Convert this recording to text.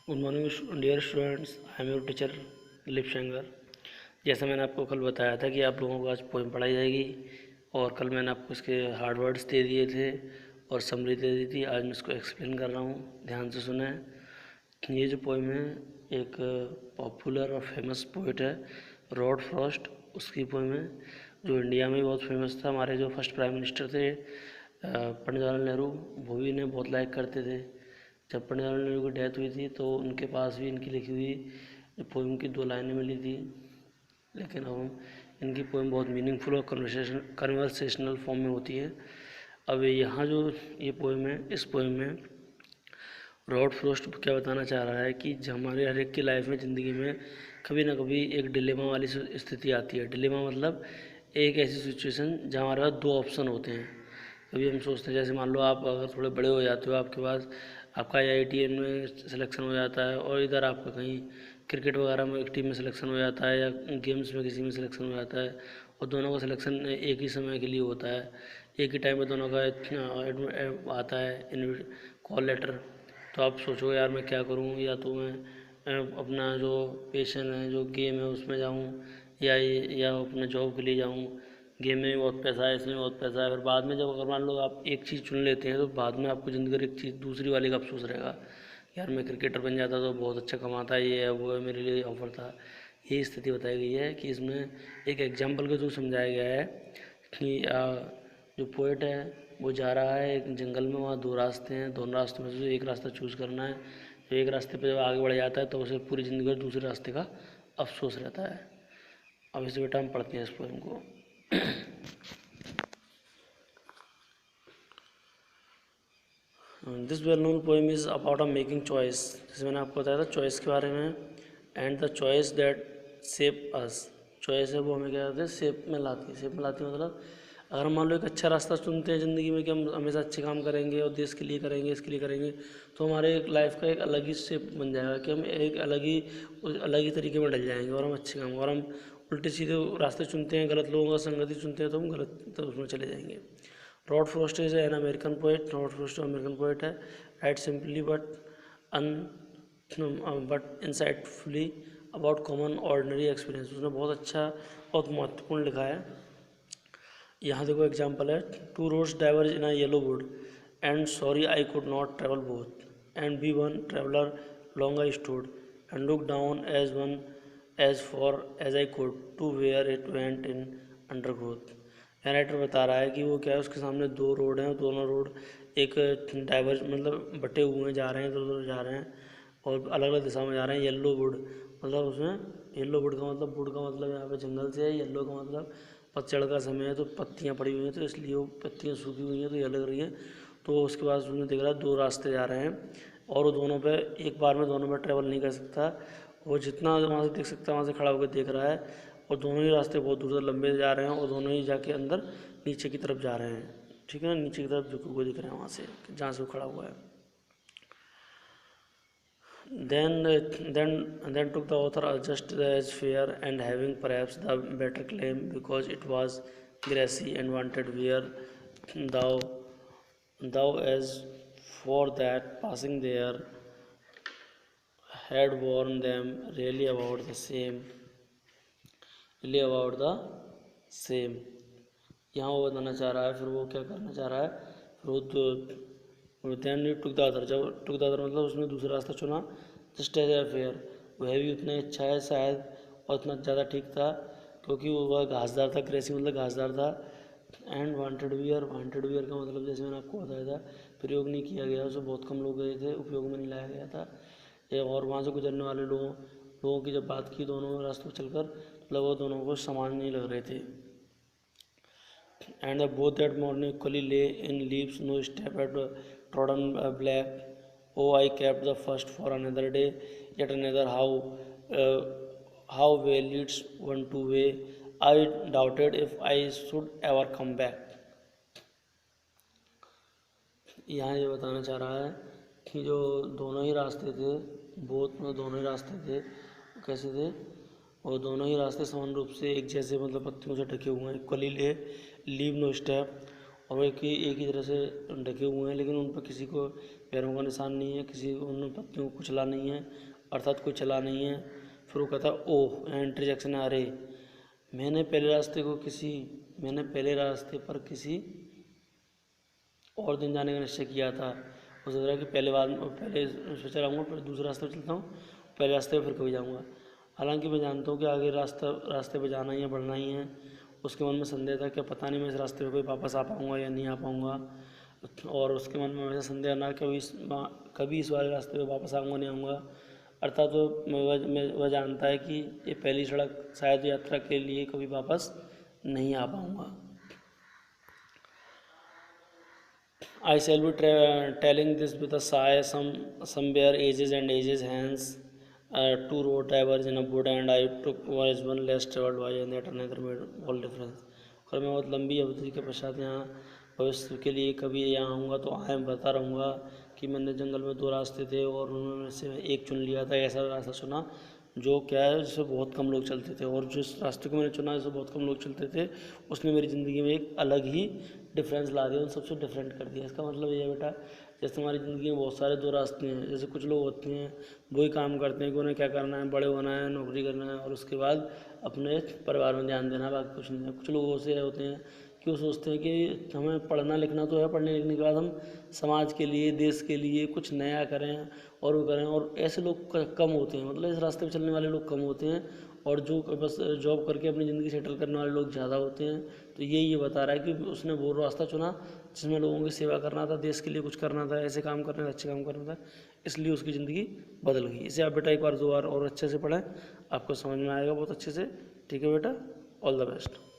Good morning dear students, I am your teacher Dilip Shengar. जैसा मैंने आपको कल बताया था कि आप लोगों को आज पोएम पढ़ाई जाएगी और कल मैंने आपको इसके हार्ड वर्ड्स दे दिए थे और समरी दे दी थी। आज मैं इसको एक्सप्लेन कर रहा हूँ, ध्यान से सुने। ये जो पोएम है एक पॉपुलर और फेमस पोइट है रॉड फ्रॉस्ट, उसकी पोएम है जो इंडिया में बहुत फेमस था। हमारे जो फर्स्ट प्राइम मिनिस्टर थे पंडित जवाहरलाल नेहरू, वो भी इन्हें बहुत लाइक करते थे। जब पंडित जवाहरलाल नेहरू की डेथ हुई थी तो उनके पास भी इनकी लिखी हुई पोएम की 2 लाइनें मिली थी, लेकिन अब इनकी पोएम बहुत मीनिंगफुल और कन्वर्सेशनल फॉर्म में होती है। अब यहाँ जो ये पोएम है, इस पोएम में रॉड फ्रॉस्ट क्या बताना चाह रहा है कि हमारे हर एक की लाइफ में, ज़िंदगी में कभी ना कभी एक डिलेमा वाली स्थिति आती है। डिलेमा मतलब एक ऐसी सिचुएशन जहाँ हमारे पास 2 ऑप्शन होते हैं। कभी हम सोचते हैं, जैसे मान लो आप अगर थोड़े बड़े हो जाते हो, आपके पास आपका IITN में सिलेक्शन हो जाता है और इधर आपका कहीं क्रिकेट वगैरह में एक टीम में सिलेक्शन हो जाता है या गेम्स में किसी में सिलेक्शन हो जाता है और दोनों का सिलेक्शन एक ही समय के लिए होता है, एक ही टाइम में दोनों का आता है कॉल लेटर। तो आप सोचोगे यार मैं क्या करूं, या तो मैं अपना जो पैशन है, जो गेम है उसमें जाऊं या अपने जॉब के लिए जाऊं। गेम में भी बहुत पैसा है, इसमें बहुत पैसा है। फिर बाद में जब अगर मान लो आप एक चीज़ चुन लेते हैं तो बाद में आपको ज़िंदगी में एक चीज़ दूसरी वाले का अफसोस रहेगा, यार मैं क्रिकेटर बन जाता तो बहुत अच्छा कमाता, ये है वो है, मेरे लिए ऑफर था। ये स्थिति बताई गई है कि इसमें एक एग्जाम्पल के थ्रू समझाया गया है कि जो पोएट है वो जा रहा है एक जंगल में, वहाँ 2 रास्ते हैं, दोनों रास्तों में से एक रास्ता चूज़ करना है। तो एक रास्ते पर जब आगे बढ़ जाता है तो उसे पूरी ज़िंदगी भर दूसरे रास्ते का अफसोस रहता है। अब इसे बेटा हम पढ़ते हैं इस पोएम को। This well known poem is about a making choice, जैसे मैंने आपको बताया था चॉइस के बारे में। And the choice that shape us, choice है वो हमें क्या करते हैं, शेप में लाती है। शेप में लाती है मतलब अगर हम मान लो एक अच्छा रास्ता चुनते हैं ज़िंदगी में कि हम हमेशा अच्छे काम करेंगे और देश के लिए करेंगे, इसके लिए करेंगे, तो हमारे एक लाइफ का एक अलग ही शेप बन जाएगा कि हम एक अलग ही तरीके में ढल जाएंगे और हम अच्छे काम, और हम उल्टे सीधे रास्ते चुनते हैं, गलत लोगों का संगति चुनते हैं तो हम गलत तो उसमें चले जाएंगे। Rod Frost is an American poet, Rod Frost American poet है। Write simply but insightfully about common ordinary experience, उसने बहुत अच्छा बहुत महत्वपूर्ण लिखा है। यहाँ देखो एग्जाम्पल है, 2 roads diverge in a yellow wood and sorry I could not travel both and be one traveller long I stood and look down as one as for as I could to where it went in undergrowth. Writer बता रहा है कि वो क्या है, उसके सामने 2 road हैं और दोनों रोड एक डाइवर्ज मतलब बटे हुए हैं, जा रहे हैं, इधर उधर जा रहे हैं और अलग अलग दिशा में जा रहे हैं। येलो वुड मतलब उसमें येलो वुड का मतलब, वुड का मतलब यहाँ पे जंगल से है, येलो का मतलब पतझड़ का समय है तो पत्तियाँ पड़ी हुई हैं तो इसलिए वो पत्तियाँ सूखी हुई हैं तो ये लग रही है। तो उसके बाद उसने देख रहा 2 रास्ते जा रहे हैं और वो दोनों पे एक बार में दोनों पे ट्रैवल नहीं कर सकता। वो जितना वहाँ से देख सकता है वहाँ से खड़ा होकर देख रहा है और दोनों ही रास्ते बहुत दूर तक लंबे जा रहे हैं और दोनों ही जाके अंदर नीचे की तरफ जा रहे हैं। ठीक है ना, नीचे की तरफ झुके हुए दिख रहे हैं वहाँ से जहाँ से वो खड़ा हुआ है। Then took the author just as fair and having perhaps the better claim because it was grassy and wanted where thou thou as for that passing there had warned them really about the same। यहाँ वो बताना चाह रहा है, फिर वो क्या करना चाह रहा है, फिर वो देन टुक द अदर, जब टुक द अदर मतलब उसने दूसरा रास्ता चुना। जस्ट एज फेयर, वह भी उतना अच्छा है शायद और उतना ज़्यादा ठीक था क्योंकि वह घासदार था, ग्रेसी मतलब घासदार था। एंड वांटेड वियर का मतलब जैसे मैंने आपको बताया था प्रयोग नहीं किया गया, उसे बहुत कम लोग गए थे, उपयोग में नहीं लाया गया था। और वहाँ से गुजरने वाले लोगों की जब बात की, दोनों रास्तों पर चलकर, मतलब वो दोनों को समान नहीं लग रहे थे। And both that morning equally lay in leaves, no step had trodden black. Oh, I kept the first for another day, yet another. How well leads one to way. I doubted if I should ever come back. यहाँ ये बताना चाह रहा है कि जो दोनों ही रास्ते थे, बोथ में दोनों ही रास्ते थे, कैसे थे, और दोनों ही रास्ते समान रूप से एक जैसे मतलब पत्तियों से ढके हुए हैं, इक्वली लीव नो स्टेप, और वो एक ही तरह से ढके हुए हैं, लेकिन उन पर किसी को पैरों का निशान नहीं है, किसी उन पत्तियों को कुचला नहीं है, अर्थात कोई चला नहीं है। फिर वो कहता ओह, यहाँ इंटरजेक्शन आ रहे, मैंने पहले रास्ते पर किसी और दिन जाने का निश्चय किया था। हो सकता है कि पहले सोचा रहूँगा, फिर दूसरे रास्ते पर चलता हूँ, पहले रास्ते पर फिर कभी जाऊँगा। हालांकि मैं जानता हूँ कि आगे रास्ते पर जाना ही है, बढ़ना ही है। उसके मन में संदेह था, क्या पता नहीं मैं इस रास्ते पर कोई वापस आ पाऊँगा या नहीं आ पाऊँगा। और उसके मन में वैसा संदेह ना कभी इस वाले रास्ते पर वापस आऊँगा नहीं आऊँगा। अर्थात वह जानता है कि ये पहली सड़क शायद यात्रा के लिए कभी वापस नहीं आ पाऊँगा। I shall be telling this with a sigh. Somewhere ages and ages hence, two road diverged in a wood, and I took one less traveled by, and that another made all difference. और मैं बहुत लंबी अवधि के पश्चात यहाँ भविष्य के लिए कभी यहाँ आऊँगा तो बता रहूँगा कि मैंने जंगल में दो रास्ते थे और उनमें से एक चुन लिया था। ऐसा रास्ता चुना जो क्या है, जिससे बहुत कम लोग चलते थे, और जिस रास्ते को मैंने चुना जिससे बहुत कम लोग चलते थे, उसने मेरी ज़िंदगी में एक अलग ही डिफरेंस ला दिया, उन सबसे डिफरेंट कर दिया। इसका मतलब ये है बेटा, जैसे हमारी ज़िंदगी में बहुत सारे दो रास्ते हैं। जैसे कुछ लोग होते हैं वही काम करते हैं कि उन्हें क्या करना है, बड़े होना है, नौकरी करना है, और उसके बाद अपने परिवार में ध्यान देना, बाकी कुछ नहीं है। कुछ लोग ऐसे होते हैं कि वो सोचते हैं कि हमें पढ़ना लिखना तो है, पढ़ने लिखने के बाद हम समाज के लिए, देश के लिए कुछ नया करें और वो करें। और ऐसे लोग कम होते हैं, मतलब इस रास्ते पर चलने वाले लोग कम होते हैं, और जो बस जॉब करके अपनी ज़िंदगी सेटल करने वाले लोग ज़्यादा होते हैं। तो ये बता रहा है कि उसने वो रास्ता चुना जिसमें लोगों की सेवा करना था, देश के लिए कुछ करना था, ऐसे काम करने था, अच्छे काम करना था, इसलिए उसकी ज़िंदगी बदल गई। इसे आप बेटा एक बार दो बार और अच्छे से पढ़ें, आपको समझ में आएगा बहुत अच्छे से। ठीक है बेटा, ऑल द बेस्ट।